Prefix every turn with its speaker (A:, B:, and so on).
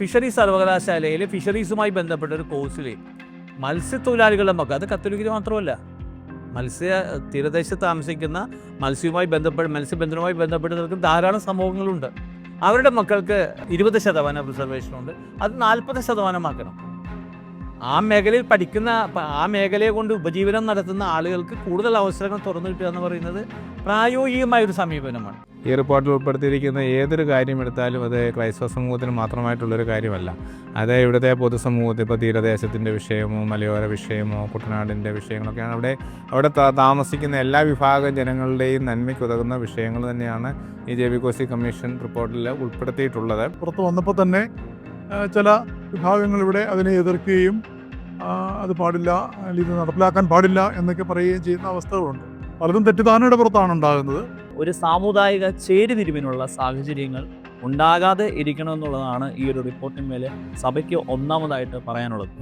A: Fisheries സർവകലാശാലയിൽ ഫിഷറീസുമായി ബന്ധപ്പെട്ട ഒരു കോഴ്സിൽ മത്സ്യത്തൊഴിലാളികളുടെ മക്കൾ, അത് കത്തോലിക്കര് മാത്രമല്ല, തീരദേശത്ത് താമസിക്കുന്ന മത്സ്യബന്ധനവുമായി ബന്ധപ്പെട്ട് ധാരാളം സമൂഹങ്ങളുണ്ട്. അവരുടെ മക്കൾക്ക് 20% റിസർവേഷനുണ്ട്. അത് 40% ആക്കണം. ആ മേഖലയിൽ പഠിക്കുന്ന, ആ മേഖലയെ കൊണ്ട് ഉപജീവനം നടത്തുന്ന ആളുകൾക്ക് കൂടുതൽ അവസരങ്ങൾ തുറന്നു കിട്ടുക എന്ന് പറയുന്നത് പ്രായോഗികമായൊരു സമീപനമാണ്.
B: ഈ റിപ്പോർട്ടിൽ ഉൾപ്പെടുത്തിയിരിക്കുന്ന ഏതൊരു കാര്യം എടുത്താലും അത് ക്രൈസ്തവ സമൂഹത്തിന് മാത്രമായിട്ടുള്ളൊരു കാര്യമല്ല. അത് ഇവിടുത്തെ പൊതുസമൂഹത്തിൽ, ഇപ്പോൾ തീരദേശത്തിൻ്റെ വിഷയമോ മലയോര വിഷയമോ കുട്ടനാടിൻ്റെ വിഷയങ്ങളൊക്കെയാണ് അവിടെ താമസിക്കുന്ന എല്ലാ വിഭാഗം ജനങ്ങളുടെയും നന്മയ്ക്കുതകുന്ന വിഷയങ്ങൾ തന്നെയാണ് ഈ ജെ.ബി. കോശി കമ്മീഷൻ റിപ്പോർട്ടിൽ ഉൾപ്പെടുത്തിയിട്ടുള്ളത്.
C: പുറത്ത് വന്നപ്പോൾ തന്നെ ചില വിഭാഗങ്ങൾ ഇവിടെ അതിനെ എതിർക്കുകയും അത് പാടില്ല, ഇത് നടപ്പിലാക്കാൻ പാടില്ല എന്നൊക്കെ പറയുകയും ചെയ്യുന്ന അവസ്ഥകളുണ്ട്. പലരും തെറ്റിദ്ധാരണയുടെ പുറത്താണ് ഉണ്ടാകുന്നത്.
D: ഒരു സാമുദായിക ചേരിതിരിവിനുള്ള സാഹചര്യങ്ങൾ ഉണ്ടാകാതെ ഇരിക്കണമെന്നുള്ളതാണ് ഈ ഒരു റിപ്പോർട്ടിന്മേൽ സഭയ്ക്ക് ഒന്നാമതായിട്ട് പറയാനുള്ളത്.